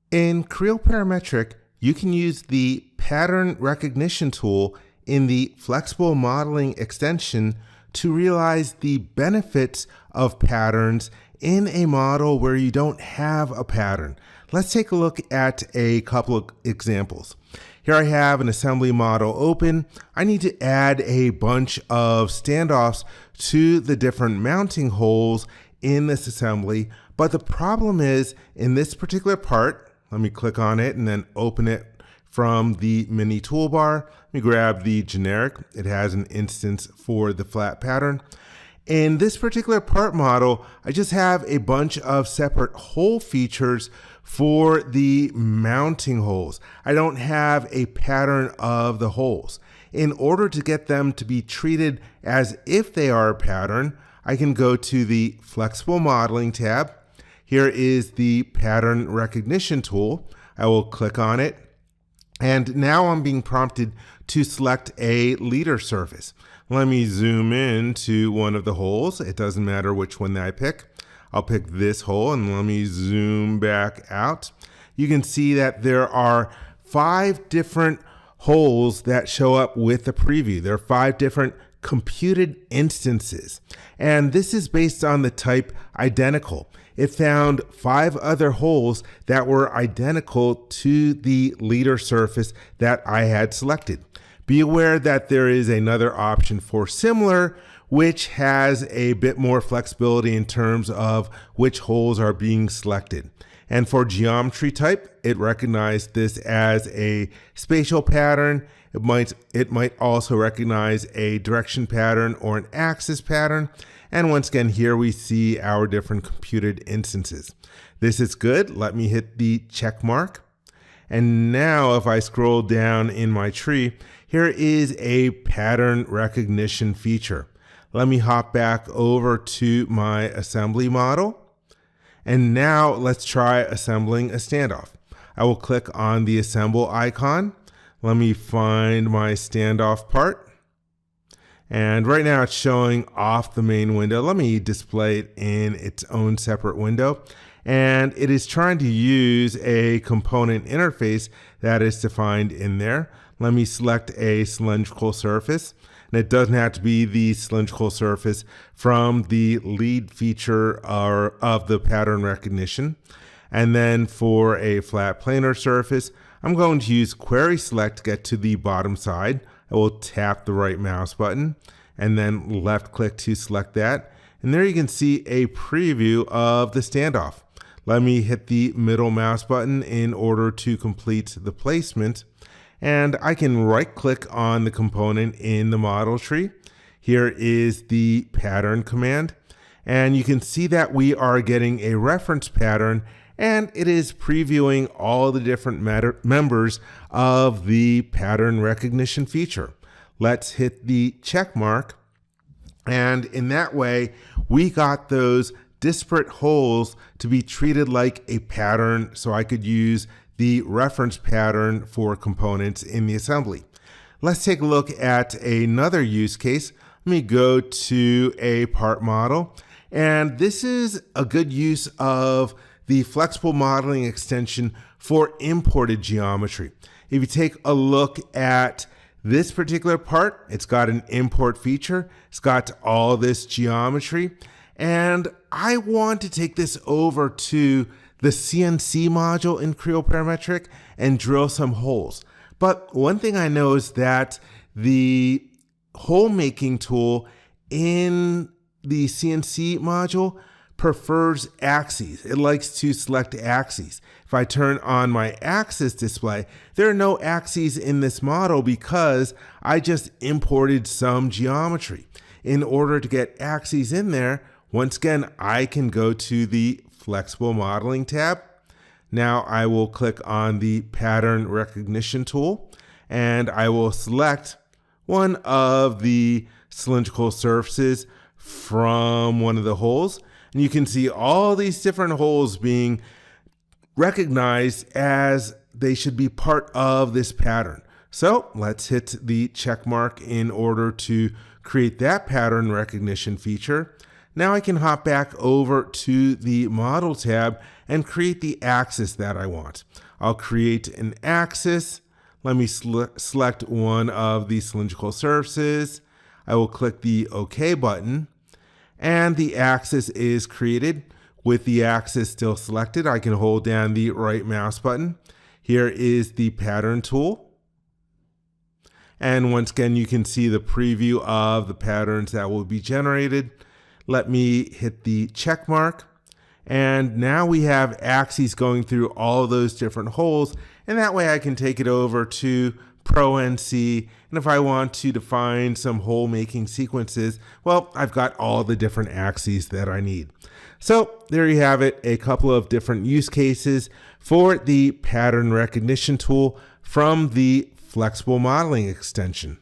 In Creo Parametric, you can use the pattern recognition tool in the flexible modeling extension to realize the benefits of patterns in a model where you don't have a pattern. Let's take a look at a couple of examples. Here I have an assembly model open. I need to add a bunch of standoffs to the different mounting holes in this assembly. But the problem is, in this particular part, let me click on it and then open it from the mini toolbar. Let me grab the generic. It has an instance for the flat pattern. In this particular part model, I just have a bunch of separate hole features for the mounting holes. I don't have a pattern of the holes. In order to get them to be treated as if they are a pattern, I can go to the Flexible Modeling tab. Here is the Pattern Recognition tool. I will click on it. And now I'm being prompted to select a leader surface. Let me zoom in to one of the holes. It doesn't matter which one that I pick. I'll pick this hole and let me zoom back out. You can see that there are 5 different holes that show up with the preview. There are 5 different computed instances. And this is based on the type identical. It found 5 other holes that were identical to the leader surface that I had selected. Be aware that there is another option for similar, which has a bit more flexibility in terms of which holes are being selected. And for geometry type, it recognized this as a spatial pattern. It might also recognize a direction pattern or an axis pattern. And once again, here we see our different computed instances. This is good. Let me hit the check mark. And now if I scroll down in my tree, here is a pattern recognition feature. Let me hop back over to my assembly model. And now let's try assembling a standoff. I will click on the assemble icon. Let me find my standoff part. And right now it's showing off the main window. Let me display it in its own separate window. And it is trying to use a component interface that is defined in there. Let me select a cylindrical surface. And it doesn't have to be the cylindrical surface from the lead feature of the pattern recognition. And then for a flat planar surface, I'm going to use query select to get to the bottom side. I will tap the right mouse button and then left click to select that. And there you can see a preview of the standoff. Let me hit the middle mouse button in order to complete the placement. And I can right click on the component in the model tree. Here is the pattern command. And you can see that we are getting a reference pattern, and it is previewing all the different members of the pattern recognition feature. Let's hit the check mark. And in that way, we got those disparate holes to be treated like a pattern, so I could use the reference pattern for components in the assembly. Let's take a look at another use case. Let me go to a part model. And this is a good use of the flexible modeling extension for imported geometry. If you take a look at this particular part, it's got an import feature. It's got all this geometry. And I want to take this over to the CNC module in Creo Parametric and drill some holes. But one thing I know is that the hole making tool in the CNC module prefers axes. It likes to select axes. If I turn on my axis display, there are no axes in this model because I just imported some geometry. In order to get axes in there, once again, I can go to the Flexible Modeling tab. Now I will click on the Pattern Recognition tool, and I will select one of the cylindrical surfaces from one of the holes. And you can see all these different holes being recognized as they should be part of this pattern. So let's hit the check mark in order to create that pattern recognition feature. Now I can hop back over to the Model tab and create the axis that I want. I'll create an axis. Let me select one of the cylindrical surfaces. I will click the OK button, and the axis is created. With the axis still selected, I can hold down the right mouse button. Here is the pattern tool. And once again, you can see the preview of the patterns that will be generated. Let me hit the check mark. And now we have axes going through all of those different holes. And that way I can take it over to ProNC. And if I want to define some hole making sequences, well, I've got all the different axes that I need. So there you have it, a couple of different use cases for the pattern recognition tool from the flexible modeling extension.